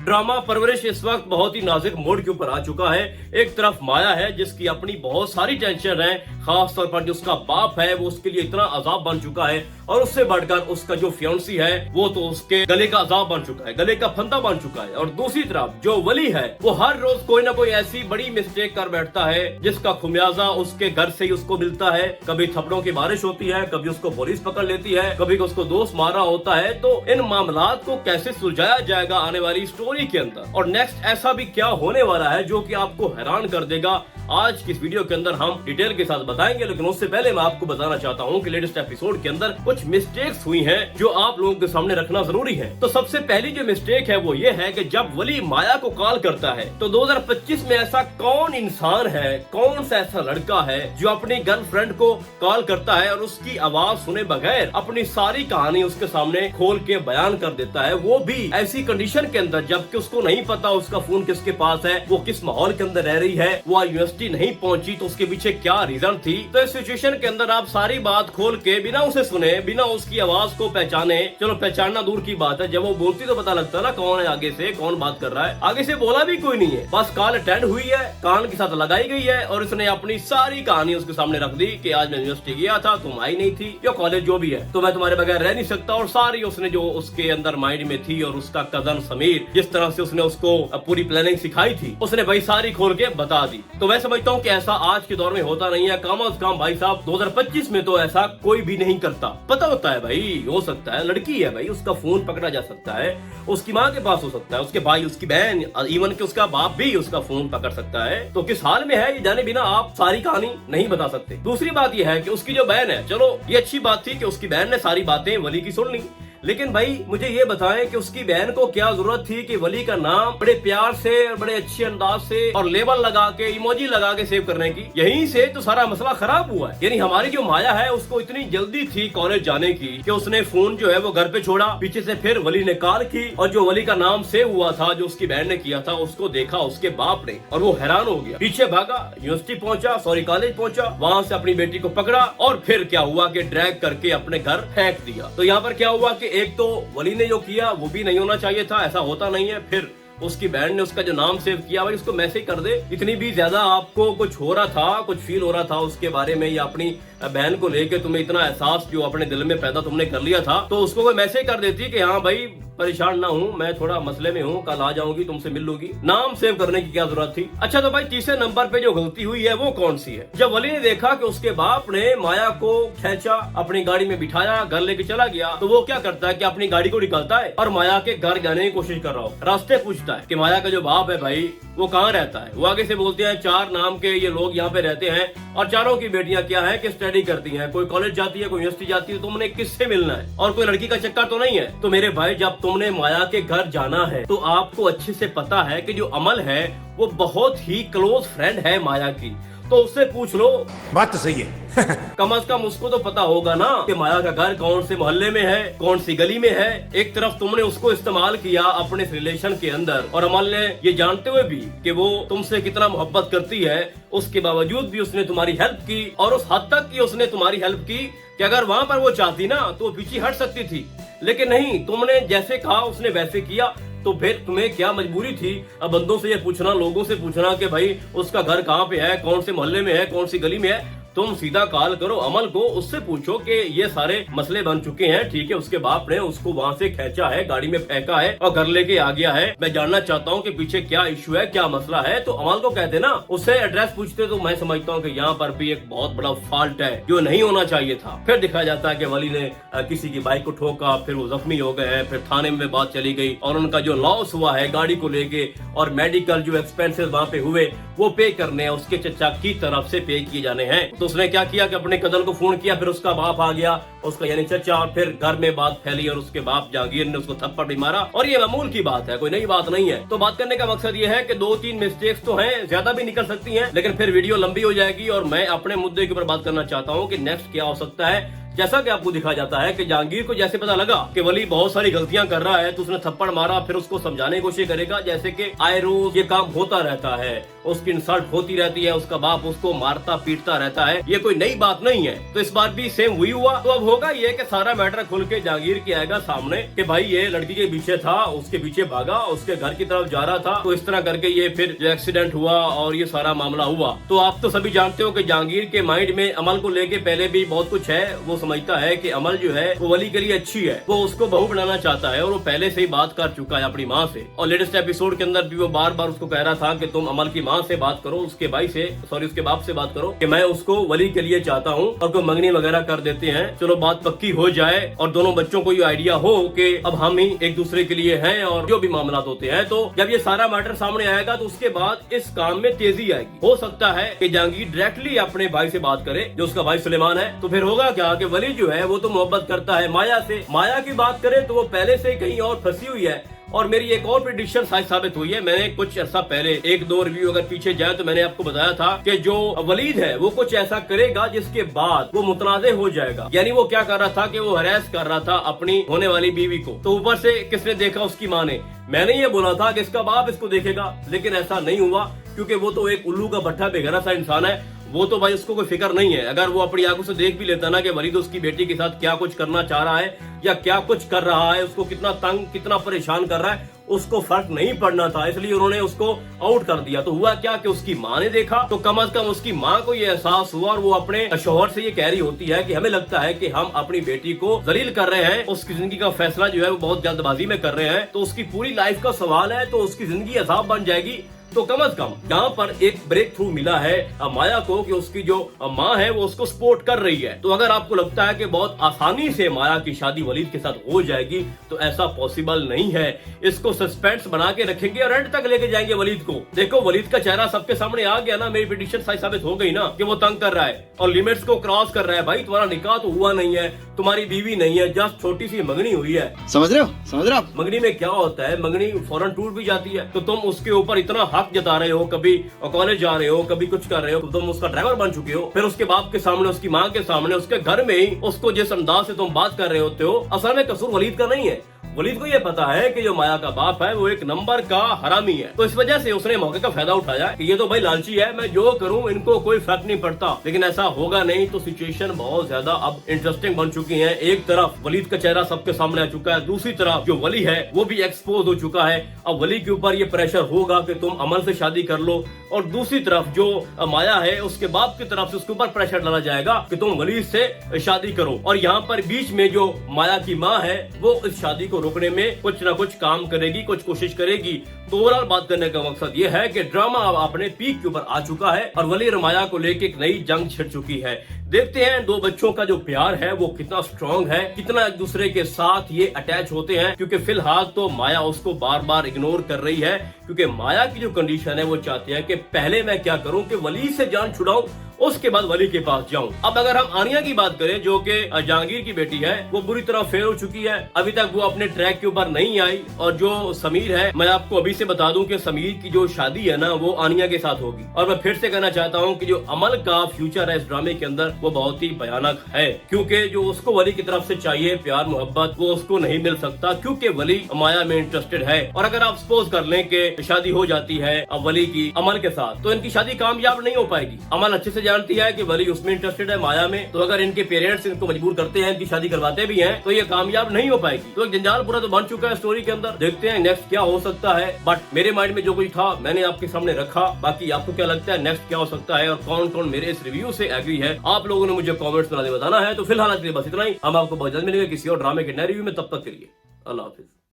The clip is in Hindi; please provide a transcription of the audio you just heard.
ड्रामा परवरिश इस वक्त बहुत ही नाजुक मोड के ऊपर आ चुका है। एक तरफ माया है जिसकी अपनी बहुत सारी टेंशन है, खास तौर पर जो उसका बाप है वो उसके लिए इतना अजाब बन चुका है, और उससे बढ़कर उसका जो फियांसी है वो तो उसके गले का अजाब बन चुका है, गले का फंदा बन चुका है। और दूसरी तरफ जो वली है वो हर रोज कोई ना कोई ऐसी बड़ी मिस्टेक कर बैठता है जिसका खुमियाजा उसके घर से ही उसको मिलता है। कभी थप्पड़ों की बारिश होती है, कभी उसको पुलिस पकड़ लेती है, कभी उसको दोस्त मारा होता है। तो इन मामलात को कैसे सुलझाया जाएगा आने वाली स्टोरी के अंदर, और नेक्स्ट ऐसा भी क्या होने वाला है जो कि आपको हैरान कर देगा, आज की इस वीडियो के अंदर हम डिटेल के साथ बताएंगे। लेकिन उससे पहले मैं आपको बताना चाहता हूं कि लेटेस्ट एपिसोड के अंदर कुछ मिस्टेक्स हुई हैं जो आप लोगों के सामने रखना जरूरी है। तो सबसे पहली जो मिस्टेक है वो ये है कि जब वली माया को कॉल करता है तो 2025 में ऐसा कौन इंसान है, कौन सा ऐसा लड़का है जो अपनी गर्लफ्रेंड को कॉल करता है और उसकी आवाज सुने बगैर अपनी सारी कहानी उसके सामने खोल के बयान कर देता है, वो भी ऐसी कंडीशन के अंदर जबकि उसको नहीं पता उसका फोन किसके पास है, वो किस माहौल के अंदर रह रही है, वो यूनिवर्सिटी नहीं पहुंची तो उसके पीछे क्या रीजन थी। तो इस सिचुएशन के अंदर आप सारी बात खोल के बिना उसे सुने, बिना उसकी आवाज को पहचाने, चलो पहचानना दूर की बात है, जब वो बोलती तो पता लगता ना कौन है आगे से, कौन बात कर रहा है। आगे से बोला भी कोई नहीं है, बस कॉल अटेंड हुई है, कान के साथ लगाई गई है और उसने अपनी सारी कहानी उसके सामने रख दी कि आज मैं यूनिवर्सिटी गया था, तुम आई नहीं थी, या कॉलेज जो भी है, तो मैं तुम्हारे बगैर रह नहीं सकता। और सारी उसने जो उसके अंदर माइंड में थी, और उसका कजन समीर जिस तरह से उसने उसको पूरी प्लानिंग सिखाई थी, उसने भाई सारी खोल के बता दी। तो मैं समझता हूँ कि ऐसा आज के दौर में होता नहीं है, कम से कम भाई साहब 2025 में तो ऐसा कोई भी नहीं करता। पता होता है भाई, हो सकता है लड़की है भाई, उसका फोन पकड़ा जा सकता है, उसकी माँ के पास हो सकता है, उसके भाई, उसकी बहन, इवन के उसका बाप भी उसका फोन पकड़ सकता है। तो किस हाल में है ये जाने बिना आप सारी कहानी नहीं बता सकते। दूसरी बात यह है कि उसकी जो बहन है, चलो ये अच्छी बात थी कि उसकी बहन ने सारी बातें वली की सुन ली, लेकिन भाई मुझे ये बताएं कि उसकी बहन को क्या जरूरत थी कि वली का नाम बड़े प्यार से और बड़े अच्छे अंदाज से और लेबल लगा के, इमोजी लगा के सेव करने की। यहीं से तो सारा मसला खराब हुआ है। यानी हमारी जो माया है उसको इतनी जल्दी थी कॉलेज जाने की कि उसने फोन जो है वो घर पे छोड़ा, पीछे से फिर वली ने कॉल की, और जो वली का नाम सेव हुआ था जो उसकी बहन ने किया था उसको देखा उसके बाप ने, और वो हैरान हो गया, पीछे भागा, यूनिवर्सिटी पहुंचा, सॉरी कॉलेज पहुंचा, वहां से अपनी बेटी को पकड़ा और फिर क्या हुआ कि ड्रैग करके अपने घर फेंक दिया। तो यहाँ पर क्या हुआ कि एक तो वली ने जो किया वो भी नहीं होना चाहिए था, ऐसा होता नहीं है। फिर उसकी बहन ने उसका जो नाम सेव किया, भाई उसको मैसेज कर दे। इतनी भी ज्यादा आपको कुछ हो रहा था, कुछ फील हो रहा था उसके बारे में, या अपनी बहन को लेके तुम्हें इतना एहसास जो अपने दिल में पैदा तुमने कर लिया था, तो उसको कोई मैसेज कर देती कि हाँ भाई परेशान ना हूँ, मैं थोड़ा मसले में हूँ, कल आ जाऊंगी, तुमसे मिल लूंगी। नाम सेव करने की क्या जरूरत थी। अच्छा तो भाई तीसरे नंबर पे जो गलती हुई है वो कौन सी है। जब वली ने देखा कि उसके बाप ने माया को खींचा, अपनी गाड़ी में बिठाया, घर लेके चला गया, तो वो क्या करता है कि अपनी गाड़ी को निकालता है और माया के घर जाने की कोशिश कर रहा हो, रास्ते पूछता है कि माया का जो बाप है भाई वो कहाँ रहता है। वो आगे से बोलते हैं 4 नाम के ये लोग यहाँ पे रहते हैं, और चारों की बेटियां क्या है कि स्टडी करती हैं, कोई कॉलेज जाती है, कोई यूनिवर्सिटी जाती है, तुमने किससे मिलना है, और कोई लड़की का चक्कर तो नहीं है। तो मेरे भाई जब तुमने माया के घर जाना है तो आपको अच्छे से पता है कि जो अमल है वो बहुत ही क्लोज फ्रेंड है माया की, तो उससे पूछ लो। बात तो सही है। कम से कम उसको तो पता होगा ना कि माया का घर कौन से मोहल्ले में है, कौन सी गली में है। एक तरफ तुमने उसको इस्तेमाल किया अपने रिलेशन के अंदर, और अमल ने ये जानते हुए भी कि वो तुमसे कितना मोहब्बत करती है, उसके बावजूद भी उसने तुम्हारी हेल्प की, और उस हद तक की उसने तुम्हारी हेल्प की कि अगर वहां पर वो चाहती ना तो वो पीछे हट सकती थी, लेकिन नहीं, तुमने जैसे कहा उसने वैसे किया। तो फिर तुम्हें क्या मजबूरी थी अब बंदों से ये पूछना, लोगों से पूछना कि भाई उसका घर कहाँ पे है, कौन से मोहल्ले में है, कौन सी गली में है। तुम सीधा कॉल करो अमल को, उससे पूछो कि ये सारे मसले बन चुके हैं, ठीक है, उसके बाप ने उसको वहां से खींचा है, गाड़ी में फेंका है और घर लेके आ गया है, मैं जानना चाहता हूँ कि पीछे क्या इशू है, क्या मसला है। तो अमल को कहते ना, उससे एड्रेस पूछते, तो मैं समझता हूँ कि यहाँ पर भी एक बहुत बड़ा फॉल्ट है जो नहीं होना चाहिए था। फिर दिखाया जाता है कि वली ने किसी की बाइक को ठोका, फिर वो जख्मी हो गए हैं, फिर थाने में बात चली गई, और उनका जो लॉस हुआ है गाड़ी को लेके और मेडिकल जो एक्सपेंसेस वहाँ पे हुए वो पे करने हैं, उसके चचा की तरफ से पे किए जाने हैं। तो उसने क्या किया कि अपने कजन को फोन किया, फिर उसका बाप आ गया, उसका यानी चचा, और फिर घर में बात फैली और उसके बाप जहांगीर ने उसको थप्पड़ भी मारा, और ये मामूल की बात है, कोई नई बात नहीं है। तो बात करने का मकसद ये है कि 2-3 मिस्टेक्स तो हैं, ज्यादा भी निकल सकती हैं, लेकिन फिर वीडियो लंबी हो जाएगी और मैं अपने मुद्दे के ऊपर बात करना चाहता हूँ कि नेक्स्ट क्या हो सकता है। जैसा कि आपको दिखाया जाता है कि जहांगीर को जैसे पता लगा कि वली बहुत सारी गलतियां कर रहा है तो उसने थप्पड़ मारा, फिर उसको समझाने की कोशिश करेगा जैसे कि आए रोज ये काम होता रहता है, उसकी इंसल्ट होती रहती है, उसका बाप उसको मारता पीटता रहता है, ये कोई नई बात नहीं है। तो इस बार भी सेम वही हुआ। तो अब होगा ये कि सारा मैटर खुल के जहांगीर के आएगा सामने कि भाई ये लड़की के पीछे था, उसके पीछे भागा, उसके घर की तरफ जा रहा था, तो इस तरह करके ये फिर जो एक्सीडेंट हुआ और ये सारा मामला हुआ। तो आप तो सभी जानते हो कि जहांगीर के माइंड में अमल को लेके पहले भी बहुत कुछ है। वो समझता है कि अमल जो है वो वली के लिए अच्छी है, वो उसको बहू बनाना चाहता है और वो पहले से ही बात कर चुका है अपनी माँ से। और लेटेस्ट एपिसोड के अंदर भी वो बार बार उसको कह रहा था कि तुम अमल की माँ से बात करो, उसके भाई से उसके बाप से बात करो कि मैं उसको वली के लिए चाहता हूँ, और कोई मंगनी वगैरह कर देते हैं, चलो बात पक्की हो जाए और दोनों बच्चों को ये आइडिया हो कि अब हम ही एक दूसरे के लिए हैं और जो भी मामला होते हैं। तो जब ये सारा मैटर सामने आएगा तो उसके बाद इस काम में तेजी आएगी। हो सकता है कि जहांगीर डायरेक्टली अपने भाई से बात करे जो उसका भाई सुलेमान है। तो फिर होगा क्या कि वली जो है वो तो मोहब्बत करता है माया से, माया की बात करे तो वो पहले से कहीं और फंसी हुई है। और मेरी एक और प्रेडिक्शन सच साबित हुई है। मैंने कुछ अर्सा पहले एक दो रिव्यू अगर पीछे जाए तो मैंने आपको बताया था कि जो वलीद है वो कुछ ऐसा करेगा जिसके बाद वो मुतनाज़े हो जाएगा। यानी वो क्या कर रहा था कि वो हरास कर रहा था अपनी होने वाली बीवी को। तो ऊपर से किसने देखा? उसकी माँ ने। मैंने ये बोला था कि इसका बाप इसको देखेगा, लेकिन ऐसा नहीं हुआ क्योंकि वो तो एक उल्लू का भट्ठा बेघरा सा इंसान है। वो तो भाई उसको कोई फिक्र नहीं है। अगर वो अपनी आंखों से देख भी लेता ना कि वलीद उसकी बेटी के साथ क्या कुछ करना चाह रहा है या क्या कुछ कर रहा है, उसको कितना तंग कितना परेशान कर रहा है, उसको फर्क नहीं पड़ना था, इसलिए उन्होंने उसको आउट कर दिया। तो हुआ क्या कि उसकी माँ ने देखा, तो कम से कम उसकी माँ को ये एहसास हुआ और वो अपने शौहर से ये कह रही होती है कि हमें लगता है कि हम अपनी बेटी को जलील कर रहे हैं, उसकी जिंदगी का फैसला जो है वो बहुत जल्दबाजी में कर रहे हैं, तो उसकी पूरी लाइफ का सवाल है, तो उसकी जिंदगी अजाब बन जाएगी। तो कम से कम यहाँ पर एक ब्रेक थ्रू मिला है माया को कि उसकी जो माँ है वो उसको सपोर्ट कर रही है। तो अगर आपको लगता है कि बहुत आसानी से माया की शादी वलीद के साथ हो जाएगी तो ऐसा पॉसिबल नहीं है। इसको सस्पेंस बना के रखेंगे और एंड तक लेके जाएंगे वलीद को। देखो वलीद का चेहरा सबके सामने आ गया ना, मेरी प्रेडिक्शन सही साबित हो गई ना कि वो तंग कर रहा है और लिमिट्स को क्रॉस कर रहा है। भाई तुम्हारा निकाह तो हुआ नहीं है, तुम्हारी बीवी नहीं है, जस्ट छोटी सी मंगनी हुई है। समझ रहे हो? मंगनी में क्या होता है, मंगनी फौरन टूट भी जाती है। तो तुम उसके ऊपर इतना हक जता रहे हो, कभी कॉलेज जा रहे हो, कभी कुछ कर रहे हो, तुम उसका ड्राइवर बन चुके हो, फिर उसके बाप के सामने, उसकी माँ के सामने, उसके घर में ही उसको जिस अंदाज से तुम बात कर रहे होते हो, असल में कसूर वलीद का नहीं है। वलीद को ये पता है कि जो माया का बाप है वो एक नंबर का हरामी है, तो इस वजह से उसने मौके का फायदा उठाया कि ये तो भाई लालची है, मैं जो करूं इनको कोई फर्क नहीं पड़ता। लेकिन ऐसा होगा नहीं। तो सिचुएशन बहुत ज्यादा अब इंटरेस्टिंग बन चुकी है। एक तरफ वलीद का चेहरा सबके सामने आ चुका है, दूसरी तरफ जो वली है वो भी एक्सपोज हो चुका है। अब वली के ऊपर ये प्रेशर होगा कि तुम अमल से शादी कर लो, और दूसरी तरफ जो माया है उसके बाप की तरफ से उसके ऊपर प्रेशर डाला जाएगा कि तुम वलीद से शादी करो। और यहाँ पर बीच में जो माया की माँ है वो इस शादी को रोकने में कुछ ना कुछ काम करेगी, कुछ कोशिश करेगी। तो ओवरऑल बात करने का मकसद ये है कि ड्रामा अब अपने पीक के ऊपर आ चुका है और वली और माया को लेके एक नई जंग छिड़ चुकी है। देखते हैं दो बच्चों का जो प्यार है वो कितना स्ट्रॉन्ग है, कितना एक दूसरे के साथ ये अटैच होते हैं। क्योंकि फिलहाल तो माया उसको बार बार इग्नोर कर रही है, क्योंकि माया की जो कंडीशन है वो चाहती है कि पहले मैं क्या करूं कि वली से जान छुड़ाऊं, उसके बाद वली के पास जाऊं। अब अगर हम आनिया की बात करें जो कि जहांगीर की बेटी है, वो बुरी तरह फेल हो चुकी है, अभी तक वो अपने ट्रैक के ऊपर नहीं आई। और जो समीर है, मैं आपको अभी से बता दूं कि समीर की जो शादी है ना वो आनिया के साथ होगी। और मैं फिर से कहना चाहता हूं कि जो अमल का फ्यूचर है इस ड्रामे के अंदर वो बहुत ही भयानक है, क्योंकि जो उसको वली की तरफ से चाहिए प्यार मोहब्बत वो उसको नहीं मिल सकता, क्योंकि वली माया में इंटरेस्टेड है। और अगर आप सपोज कर लें कि शादी हो जाती है अब वली की अमल के साथ, तो इनकी शादी कामयाब नहीं हो पाएगी। अमल अच्छे से जानती है कि वली उसमें इंटरेस्टेड है माया में, तो अगर इनके पेरेंट्स इनको मजबूर करते हैं, इनकी शादी करवाते भी हैं, तो ये कामयाब नहीं हो पाएगी। तो एक जंजाल पूरा तो बन चुका है स्टोरी के अंदर। देखते हैं नेक्स्ट क्या हो सकता है, बट मेरे माइंड में जो कुछ था मैंने आपके सामने रखा। बाकी आपको क्या लगता है नेक्स्ट क्या हो सकता है और कौन कौन मेरे इस रिव्यू से एग्री है, आप लोगों ने मुझे कॉमेंट्स में बताना है। तो फिलहाल आज के लिए बस इतना ही। हम आपको बहुत जल्द मिलेंगे किसी और ड्रामे के नए रिव्यू में। तब तक के लिए अल्लाह हाफिज।